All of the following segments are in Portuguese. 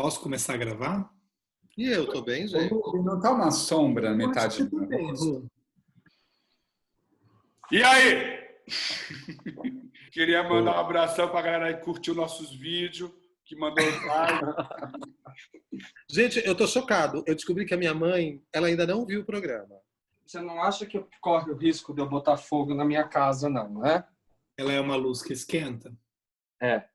Posso começar a gravar? E eu tô bem, gente. Não tá uma sombra na metade Acho que tudo bem, Ru. E aí? Queria mandar um abração pra galera que curtiu nossos vídeos, que mandou like. Gente, eu tô chocado. Eu descobri que a minha mãe, ela ainda não viu o programa. Você não acha que corre o risco de eu botar fogo na minha casa, não, né? Ela é uma luz que esquenta. É.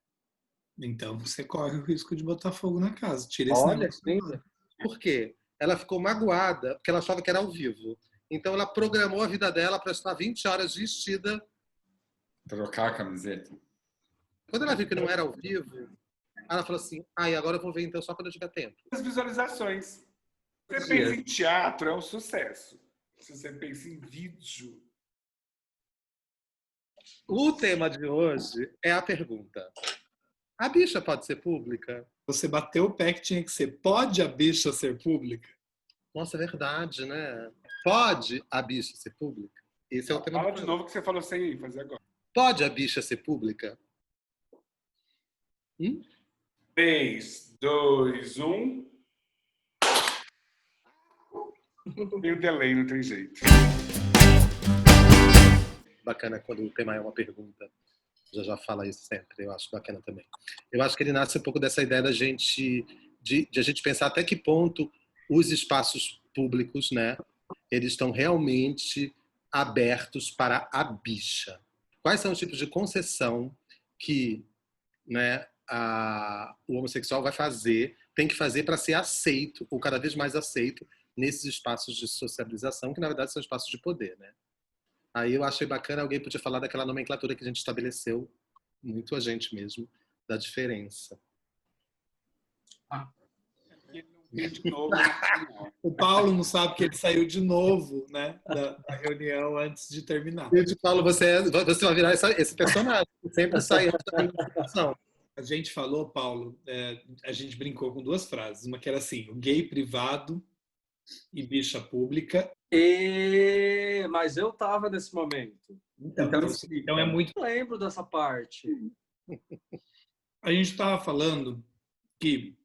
Então você corre o risco de botar fogo na casa. Tira esse Olha, negócio. linda. Por quê? Ela ficou magoada porque ela achava que era ao vivo. Então ela programou a vida dela para estar 20 horas vestida. Trocar a camiseta. Quando ela viu que não era ao vivo, ela falou assim: ai, agora eu vou ver então só quando eu tiver tempo. As visualizações. Você pensa em teatro, é um sucesso. Se você pensa em vídeo... O tema de hoje é a pergunta: a bicha pode ser pública? Você bateu o pé que tinha que ser. Pode a bicha ser pública? Nossa, é verdade, né? Pode a bicha ser pública? Esse é o tema Fala do de programa. novo que você falou sem fazer agora. Pode a bicha ser pública? 3, 2, 1... Tem o delay, não tem jeito. Bacana quando o tema é uma pergunta. Já fala isso sempre, eu acho bacana também. Eu acho que ele nasce um pouco dessa ideia da gente, de a gente pensar até que ponto os espaços públicos, né, eles estão realmente abertos para a bicha. Quais são os tipos de concessão que, né, o homossexual tem que fazer para ser aceito, ou cada vez mais aceito, nesses espaços de sociabilização, que na verdade são espaços de poder, né? Aí eu achei bacana, alguém podia falar daquela nomenclatura que a gente estabeleceu, muito a gente mesmo, da diferença. De novo, O Paulo não sabe que ele saiu de novo, né, da reunião antes de terminar. Eu Paulo, você vai virar esse personagem, que sempre sai antes da apresentação. A gente falou, Paulo, a gente brincou com duas frases. Uma que era assim, o gay privado e bicha pública. Mas eu tava nesse momento. Então é muito... Eu lembro dessa parte. A gente estava falando que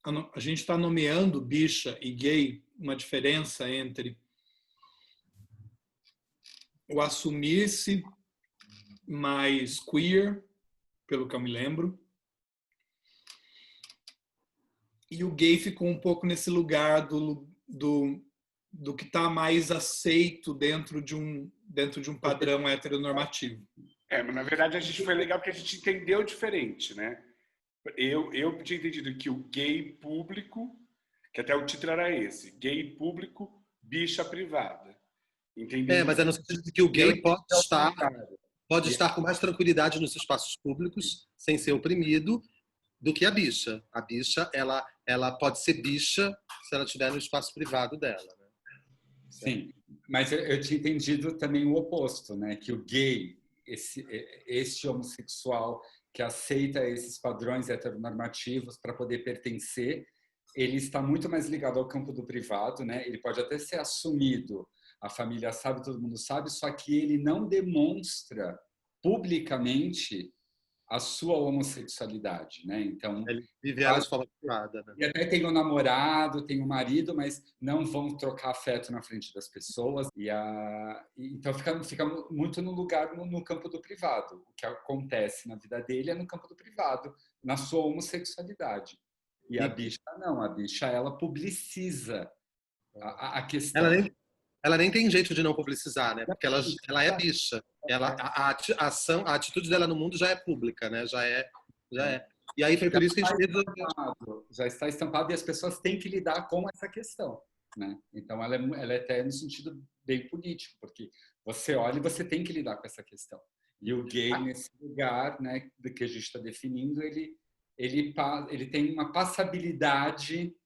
a gente está nomeando bicha e gay uma diferença entre o assumir-se mais queer, pelo que eu me lembro, e o gay ficou um pouco nesse lugar do que está mais aceito dentro de um padrão heteronormativo. Mas na verdade a gente foi legal porque a gente entendeu diferente, né? Eu tinha entendido que o gay público, que até o título era esse, gay público, bicha privada. Entendi? Mas é no sentido de que o gay pode estar com mais tranquilidade nos espaços públicos, sem ser oprimido, do que a bicha. A bicha, ela pode ser bicha se ela estiver no espaço privado dela, né? Sim, mas eu tinha entendido também o oposto, né? Que o gay, esse homossexual que aceita esses padrões heteronormativos para poder pertencer, ele está muito mais ligado ao campo do privado, né? Ele pode até ser assumido, a família sabe, todo mundo sabe, só que ele não demonstra publicamente a sua homossexualidade, né? Então ele vive ela de forma privada, né? E até tem um namorado, tem um marido, mas não vão trocar afeto na frente das pessoas. Então fica muito no lugar, no campo do privado. O que acontece na vida dele é no campo do privado, na sua homossexualidade. E a bicha não, a bicha ela publiciza a questão. Ela nem tem jeito de não publicizar, né? Porque ela é bicha. A atitude dela no mundo já é pública, né? Já é. E aí foi por isso que a gente já está estampado e as pessoas têm que lidar com essa questão, né? Então ela é até no sentido bem político, porque você olha e você tem que lidar com essa questão. E o gay nesse lugar, né, do que a gente está definindo, ele tem uma passabilidade,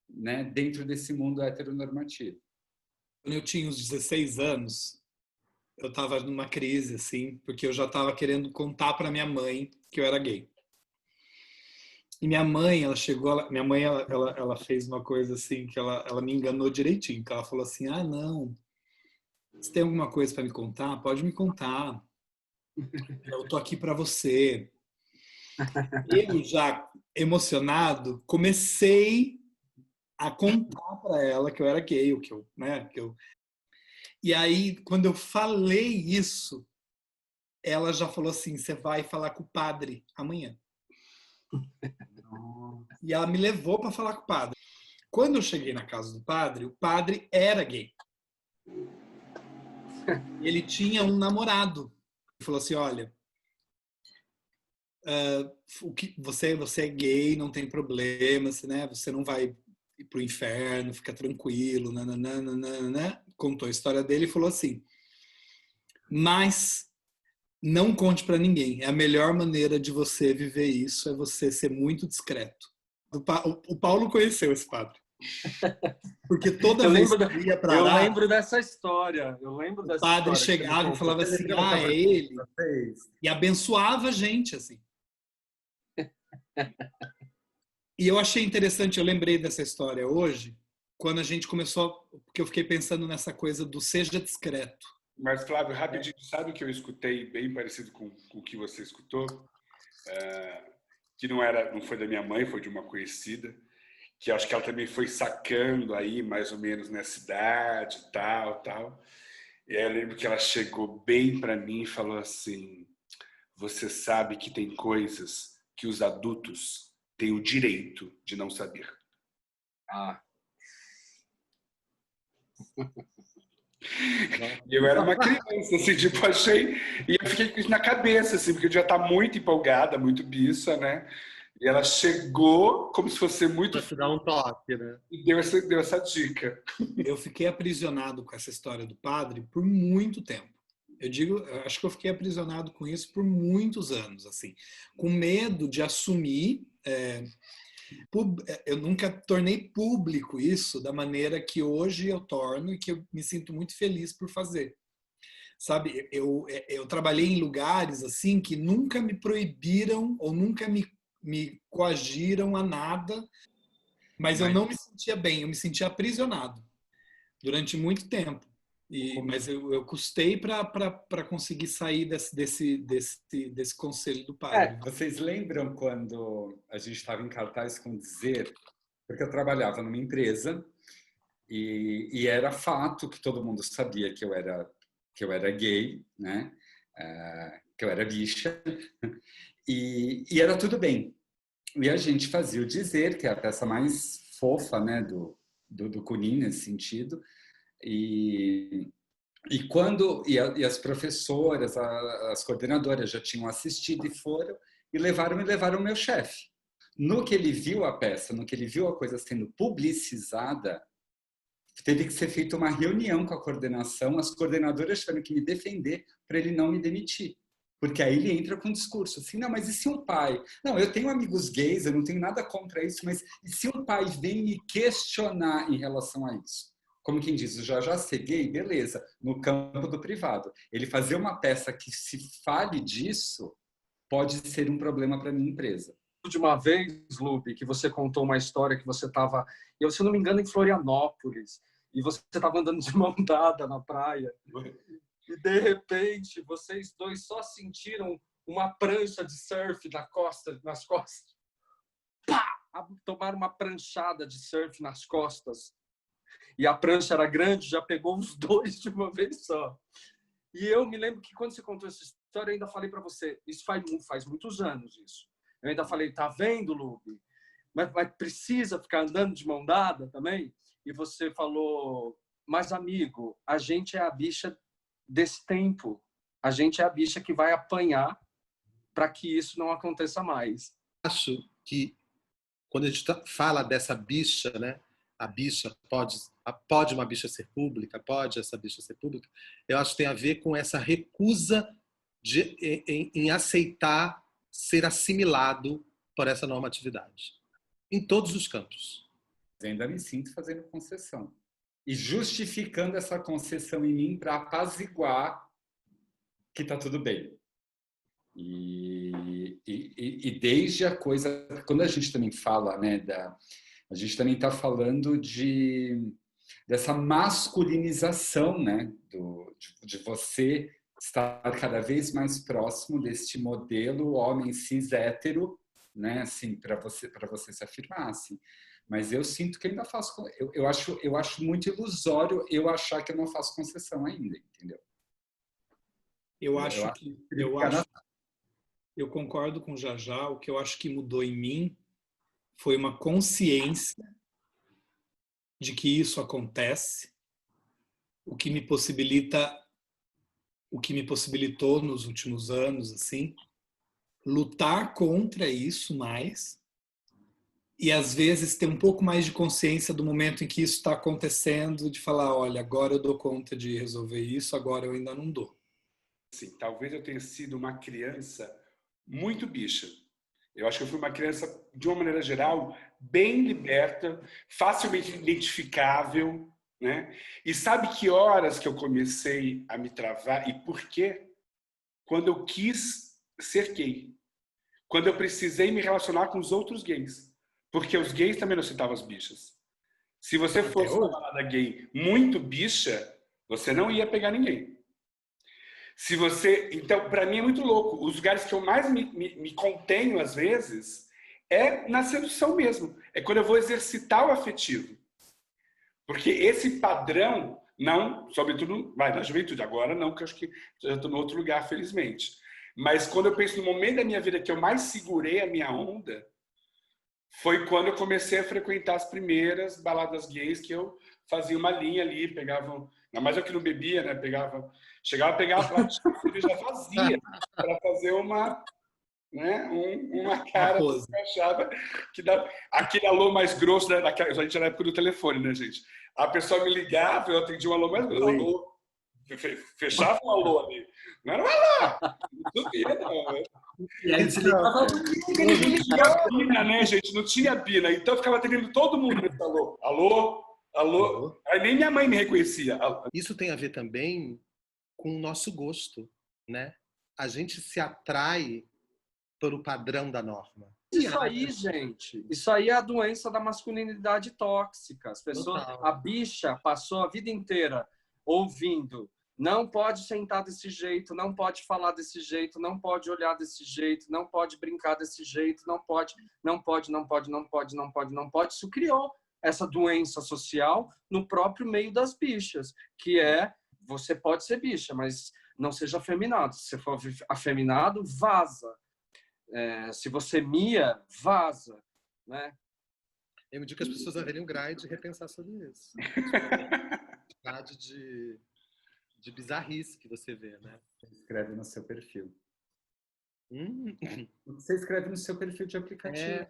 né, dentro desse mundo heteronormativo. Quando eu tinha uns 16 anos, eu estava numa crise, assim, porque eu já estava querendo contar para minha mãe que eu era gay. E minha mãe, ela fez uma coisa assim, que ela me enganou direitinho, que ela falou assim, não, você tem alguma coisa para me contar? Pode me contar. Eu tô aqui para você. Eu já emocionado comecei a contar para ela que eu era gay, E aí, quando eu falei isso, ela já falou assim: você vai falar com o padre amanhã. E ela me levou para falar com o padre. Quando eu cheguei na casa do padre, o padre era gay. Ele tinha um namorado. Ele falou assim: olha, você é gay, não tem problema, né? Você não vai ir pro inferno, fica tranquilo, nananana. Contou a história dele e falou assim: mas não conte para ninguém. É a melhor maneira de você viver isso é você ser muito discreto. O Paulo conheceu esse padre. Porque toda vez que ele ia para Eu lá, lembro dessa história. O padre chegava e falava assim: é ele. E abençoava a gente, assim. E eu achei interessante, eu lembrei dessa história hoje, quando a gente começou, porque eu fiquei pensando nessa coisa do seja discreto. Mas, Flávio, rapidinho, sabe o que eu escutei bem parecido com o que você escutou? Que não foi da minha mãe, foi de uma conhecida, que acho que ela também foi sacando aí, mais ou menos, nessa idade, tal. E aí eu lembro que ela chegou bem para mim e falou assim: você sabe que tem coisas que os adultos têm o direito de não saber. Eu era uma criança, assim, tipo, achei... E eu fiquei com isso na cabeça, assim, porque eu já tá muito empolgada, muito bicha, né? E ela chegou como se fosse muito... Pra te dar um toque, né? E deu essa dica. Eu fiquei aprisionado com essa história do padre por muito tempo. Eu acho que eu fiquei aprisionado com isso por muitos anos, assim, com medo de assumir. Eu nunca tornei público isso da maneira que hoje eu torno e que eu me sinto muito feliz por fazer. Sabe, eu trabalhei em lugares assim que nunca me proibiram ou nunca me coagiram a nada, mas eu não me sentia bem, eu me sentia aprisionado durante muito tempo. Mas eu custei para conseguir sair desse conselho do padre. Vocês lembram quando a gente estava em cartaz com Dizer? Porque eu trabalhava numa empresa e era fato que todo mundo sabia que eu era gay, né? Que eu era bicha, e era tudo bem. E a gente fazia o Dizer, que é a peça mais fofa, né, do Kunin nesse sentido. E as professoras, as coordenadoras já tinham assistido e foram e levaram o meu chefe. No que ele viu a peça, no que ele viu a coisa sendo publicizada, teve que ser feita uma reunião com a coordenação, as coordenadoras tiveram que me defender para ele não me demitir. Porque aí ele entra com um discurso assim, não, mas e se um pai... Não, eu tenho amigos gays, eu não tenho nada contra isso, mas e se um pai vem me questionar em relação a isso? Como quem diz, já ser gay, beleza, no campo do privado. Ele fazer uma peça que se fale disso pode ser um problema para a minha empresa. De uma vez, Lupe, que você contou uma história que você estava, se eu não me engano, em Florianópolis, e você estava andando de mão dada na praia, e de repente vocês dois só sentiram uma prancha de surf nas costas. Pá! Tomaram uma pranchada de surf nas costas. E a prancha era grande, já pegou os dois de uma vez só. E eu me lembro que quando você contou essa história, eu ainda falei para você, isso faz muitos anos isso. Eu ainda falei, tá vendo, Lupe? Mas precisa ficar andando de mão dada também? E você falou, mas amigo, a gente é a bicha desse tempo. A gente é a bicha que vai apanhar para que isso não aconteça mais. Acho que quando a gente fala dessa bicha, né? A bicha pode uma bicha ser pública, pode essa bicha ser pública, eu acho que tem a ver com essa recusa em aceitar ser assimilado por essa normatividade, em todos os campos. Eu ainda me sinto fazendo concessão. E justificando essa concessão em mim para apaziguar que está tudo bem. E desde a coisa... Quando a gente também fala, né, a gente também está falando dessa masculinização, né, de você estar cada vez mais próximo deste modelo homem cis hétero, né, assim, para você se afirmar, assim. Mas eu sinto que ainda faço, eu acho muito ilusório eu achar que eu não faço concessão ainda, entendeu? Eu concordo com o Jajá. O que eu acho que mudou em mim foi uma consciência de que isso acontece, o que me possibilitou nos últimos anos, assim, lutar contra isso mais e às vezes ter um pouco mais de consciência do momento em que isso está acontecendo, de falar, olha, agora eu dou conta de resolver isso, agora eu ainda não dou. Sim, talvez eu tenha sido uma criança muito bicha. Eu acho que eu fui uma criança, de uma maneira geral, bem liberta, facilmente identificável, né? E sabe que horas que eu comecei a me travar e por quê? Quando eu quis ser gay. Quando eu precisei me relacionar com os outros gays. Porque os gays também não citavam as bichas. Se você fosse uma balada gay muito bicha, você não ia pegar ninguém. Se você, então, para mim é muito louco. Os lugares que eu mais me contenho, às vezes, é na sedução mesmo. É quando eu vou exercitar o afetivo. Porque esse padrão, não, sobretudo, vai na juventude. Agora não, porque eu acho que já estou em outro lugar, felizmente. Mas quando eu penso no momento da minha vida que eu mais segurei a minha onda, foi quando eu comecei a frequentar as primeiras baladas gays, que eu fazia uma linha ali, pegava... Ainda mais eu que não bebia, né? Chegava a pegar a prática que já fazia, para fazer uma, né? uma cara que eu achava que dava... Aquele alô mais grosso, né? A gente era na época do telefone, né, gente? A pessoa me ligava, eu atendia um alô mais grosso. Alô. Fechava um alô ali. Não era um alô! Não sabia, não, né? E aí desligava. Não tinha bina, né, gente? Não tinha bina. Então eu ficava atendendo todo mundo nesse alô. Alô? Alô? Aí nem minha mãe me reconhecia. Isso tem a ver também com o nosso gosto, né? A gente se atrai pelo padrão da norma. Isso aí, gente, isso aí é a doença da masculinidade tóxica. As pessoas, a bicha passou a vida inteira ouvindo: não pode sentar desse jeito, não pode falar desse jeito, não pode olhar desse jeito, não pode brincar desse jeito, não pode. Isso criou essa doença social no próprio meio das bichas, que é: você pode ser bicha, mas não seja afeminado. Se você for afeminado, vaza. Se você mia, vaza, né? Eu me digo que as pessoas deveriam grade repensar sobre isso. Grade de bizarrice que você vê, né? Você escreve no seu perfil. Você escreve no seu perfil de aplicativo.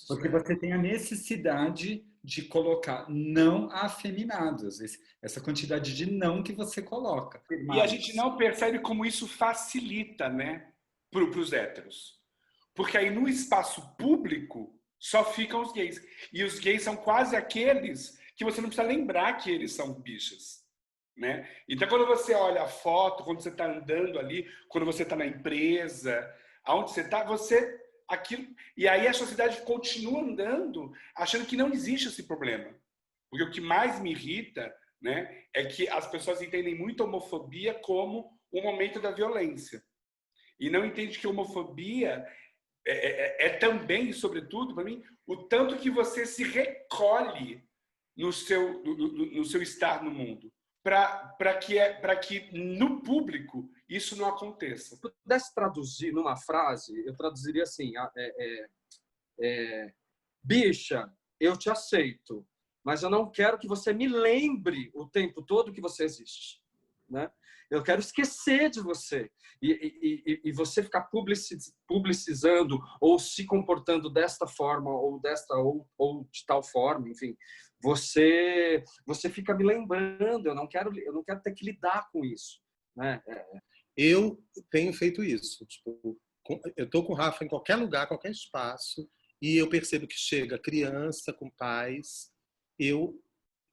Porque você tem a necessidade de colocar não afeminados. Essa quantidade de não que você coloca. E a gente não percebe como isso facilita, né? Para os héteros. Porque aí no espaço público só ficam os gays. E os gays são quase aqueles que você não precisa lembrar que eles são bichas. Né? Então quando você olha a foto, quando você está andando ali, quando você está na empresa, aonde você está, aquilo... E aí a sociedade continua andando achando que não existe esse problema. Porque o que mais me irrita, né, é que as pessoas entendem muito a homofobia como um momento da violência. E não entende que a homofobia é também, sobretudo, para mim, o tanto que você se recolhe no seu estar no mundo. Para que no público isso não aconteça. Se eu pudesse traduzir numa frase, eu traduziria assim: bicha, eu te aceito, mas eu não quero que você me lembre o tempo todo que você existe. Né? Eu quero esquecer de você. E você ficar publicizando ou se comportando desta forma ou de tal forma, enfim, você fica me lembrando. Eu não quero ter que lidar com isso, né? Eu tenho feito isso. Tipo, eu estou com o Rafa em qualquer lugar, qualquer espaço, e eu percebo que chega criança com pais,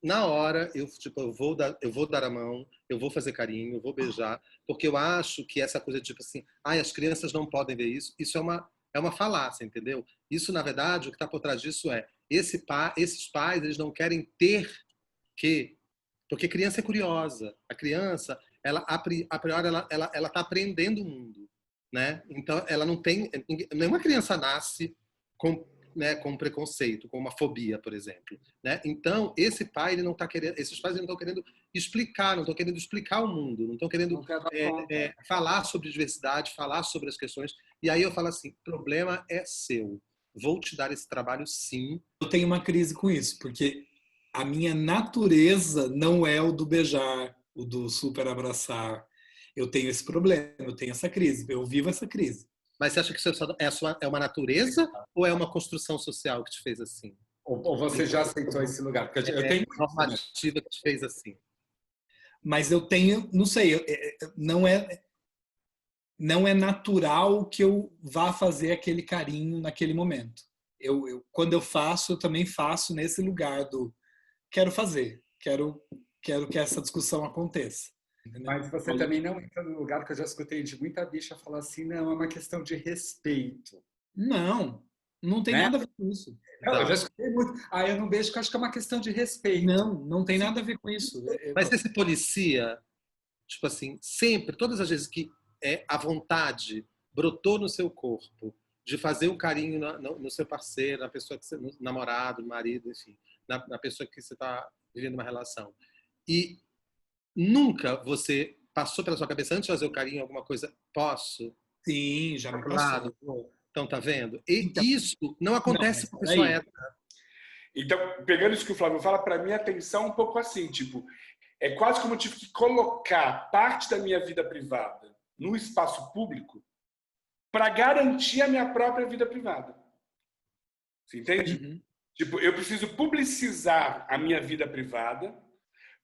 na hora, eu vou dar a mão, eu vou fazer carinho, eu vou beijar, porque eu acho que essa coisa de tipo assim, as crianças não podem ver isso, isso é uma falácia, entendeu? Isso, na verdade, o que está por trás disso é, esses pais, eles não querem ter que... Porque criança é curiosa, a criança, ela a priori ela tá aprendendo o mundo, né? Então ela não tem, nenhuma criança nasce com, né, com preconceito, com uma fobia, por exemplo, né? Então esse pai, ele não tá querendo, esses pais não estão querendo explicar, não estão querendo explicar o mundo, não estão querendo Não quer dar conta. falar sobre diversidade, falar sobre as questões. E aí eu falo assim, o problema é seu. Vou te dar esse trabalho, sim. Eu tenho uma crise com isso, porque a minha natureza não é o do beijar, o do super abraçar. Eu tenho esse problema, eu tenho essa crise, eu vivo essa crise. Mas você acha que isso é uma natureza ou é uma construção social que te fez assim? Ou você já aceitou esse lugar? Porque eu tenho normativa que te fez assim. Mas eu tenho, não sei, não é natural que eu vá fazer aquele carinho naquele momento. Quando eu faço, eu também faço nesse lugar do quero fazer, quero que essa discussão aconteça. Entendeu? Mas você também não entra no lugar que eu já escutei de muita bicha falar assim, não, é uma questão de respeito. Não tem Né? nada a ver com isso. Não, eu já escutei muito. Eu não beijo porque eu acho que é uma questão de respeito. Não tem nada a ver com isso. Mas esse policia, tipo assim, sempre, todas as vezes que a vontade brotou no seu corpo de fazer um carinho no seu parceiro, na pessoa que você, no namorado, no marido, enfim, na pessoa que você está vivendo uma relação, e nunca você passou pela sua cabeça antes de fazer o carinho alguma coisa, posso? Sim, já me passou. Claro. Então, tá vendo? E isso não acontece com a pessoa hétero. Então, pegando isso que o Flávio fala, para mim a atenção é um pouco assim, tipo, é quase como eu tive que colocar parte da minha vida privada no espaço público para garantir a minha própria vida privada. Você entende? Uhum. Tipo, eu preciso publicizar a minha vida privada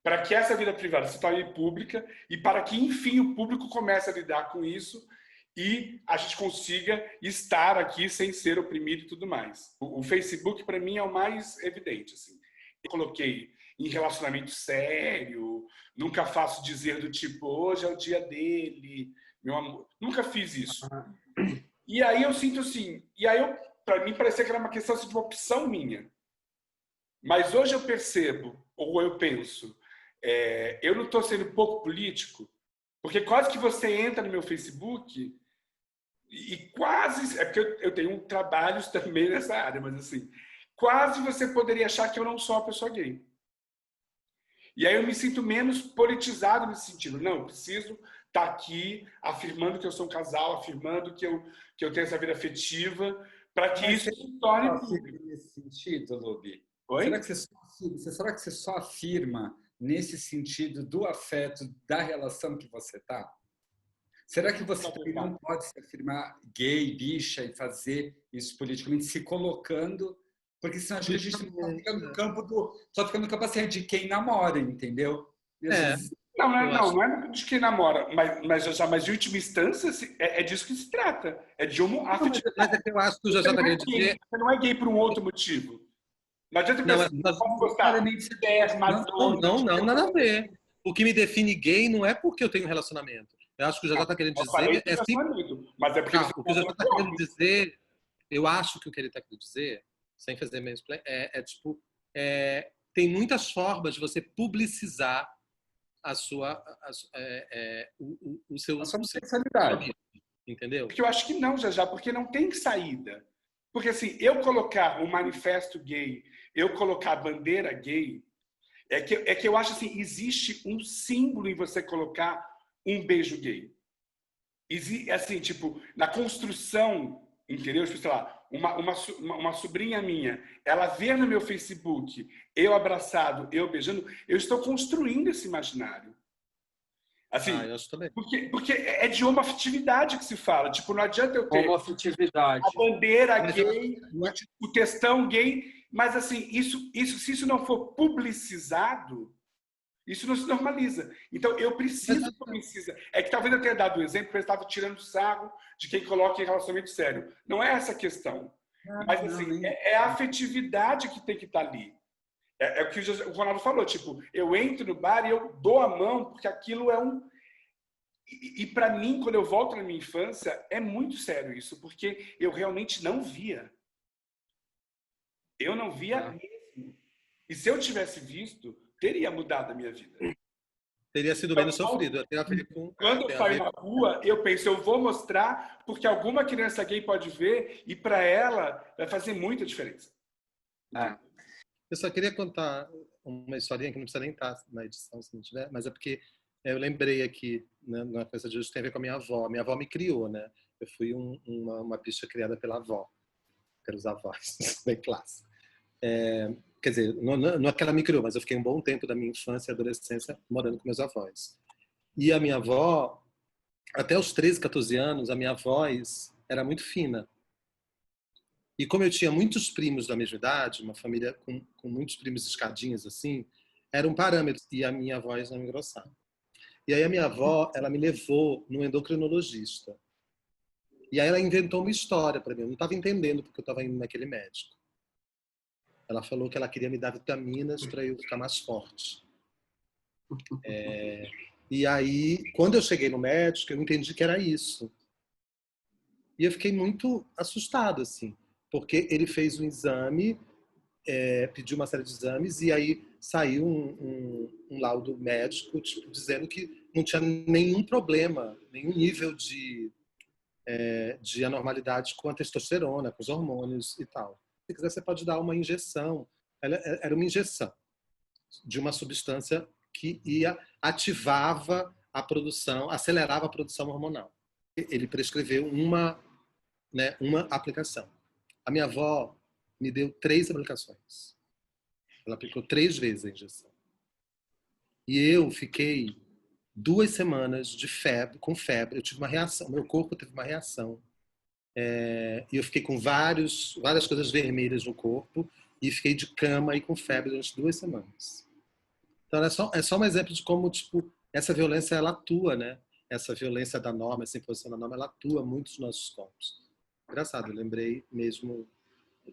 para que essa vida privada se torne pública e para que, enfim, o público comece a lidar com isso e a gente consiga estar aqui sem ser oprimido e tudo mais. O Facebook, para mim, é o mais evidente. Assim. Eu coloquei em relacionamento sério, nunca faço dizer do tipo, hoje é o dia dele, meu amor. Nunca fiz isso. E aí eu sinto assim, para mim parecia que era uma questão assim, de uma opção minha. Mas hoje eu percebo, ou eu penso, eu não estou sendo pouco político, porque quase que você entra no meu Facebook e quase... É porque eu tenho trabalhos também nessa área, mas assim, quase você poderia achar que eu não sou uma pessoa gay. E aí eu me sinto menos politizado nesse sentido. Não, eu preciso estar aqui afirmando que eu sou um casal, afirmando que eu tenho essa vida afetiva, para que isso se torne público. Nesse sentido, Lubi? Oi? Será que você só afirma nesse sentido do afeto, da relação que você está? Será que você também não pode se afirmar gay, bicha e fazer isso politicamente, se colocando? Porque senão acho que a gente só fica no campo assim, de quem namora, entendeu? Não é de quem namora, mas de última instância é disso que se trata. É de homoafetividade. Mas é que eu acho que o já está querendo dizer... Você não é gay por um outro motivo. Não adianta pensar, não pode gostar. Não, nada a ver. O que me define gay não é porque eu tenho um relacionamento. Eu acho que o Jajá está querendo dizer... Mas é porque o que o Jajá está querendo dizer... Eu acho que o que ele está querendo dizer, sem fazer mansplaining, tem muitas formas de você publicizar a sua sexualidade. Entendeu? Porque eu acho que não, Jajá, porque não tem saída. Porque assim, eu colocar um manifesto gay, eu colocar a bandeira gay, é que eu acho assim, existe um símbolo em você colocar um beijo gay. Assim, tipo, na construção, entendeu? Tipo, sei lá, uma sobrinha minha, ela vê no meu Facebook, eu abraçado, eu beijando, eu estou construindo esse imaginário. Assim, eu acho também. Porque é de homoafetividade que se fala. Tipo, não adianta eu ter a bandeira gay, o textão gay, mas assim, se isso não for publicizado, isso não se normaliza. Então, eu preciso publicizar. É que talvez eu tenha dado o exemplo, porque eu estava tirando sarro de quem coloca em relacionamento sério. Não é essa a questão. Mas assim, é a afetividade que tem que estar ali. É o que o Ronaldo falou, tipo, eu entro no bar e eu dou a mão, porque aquilo é um... E para mim, quando eu volto na minha infância, é muito sério isso, porque eu realmente não via. Eu não via mesmo. E se eu tivesse visto, teria mudado a minha vida. Teria sido menos sofrido. Tem a ver com, Quando eu tem a saio ver na rua, eu penso, eu vou mostrar porque alguma criança gay pode ver e para ela vai fazer muita diferença. Eu só queria contar uma historinha que não precisa nem estar na edição, se não tiver, mas é porque eu lembrei aqui, né, uma coisa de hoje tem a ver com a minha avó. Minha avó me criou, né? Eu fui uma bicha criada pela avó. Quero usar avós, bem clássico. Quer dizer, não é que ela me criou, mas eu fiquei um bom tempo da minha infância e adolescência morando com meus avós. E a minha avó, até os 13, 14 anos, a minha voz era muito fina. E como eu tinha muitos primos da mesma idade, uma família com muitos primos escadinhas assim, era um parâmetro, e a minha voz não engrossava. E aí a minha avó, ela me levou no endocrinologista. E aí ela inventou uma história para mim, eu não estava entendendo porque eu estava indo naquele médico. Ela falou que ela queria me dar vitaminas para eu ficar mais forte. E aí, quando eu cheguei no médico, eu entendi que era isso. E eu fiquei muito assustado, assim, porque ele fez um exame, pediu uma série de exames, e aí saiu um laudo médico, tipo, dizendo que não tinha nenhum problema, nenhum nível de anormalidade com a testosterona, com os hormônios e tal. Se quiser, você pode dar uma injeção. Era uma injeção de uma substância que ativava a produção, acelerava a produção hormonal. Ele prescreveu uma aplicação. A minha avó me deu 3 aplicações. Ela aplicou 3 vezes a injeção. E eu fiquei 2 semanas com febre. Eu tive uma reação, meu corpo teve uma reação. E eu fiquei com várias coisas vermelhas no corpo e fiquei de cama e com febre durante 2 semanas. Então é só um exemplo de como, tipo, essa violência ela atua, né? Essa violência da norma, essa imposição da norma, ela atua muito nos nossos corpos. Engraçado, eu lembrei mesmo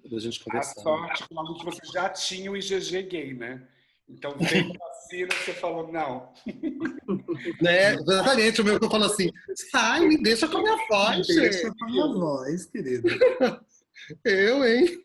da gente conversando. A sorte que você já tinha o IgG gay, né? Então, veio a vacina, você falou, não. Exatamente, o meu que eu falo assim, sai, me deixa com a minha voz, Deixa com a minha voz, querido. Eu, hein?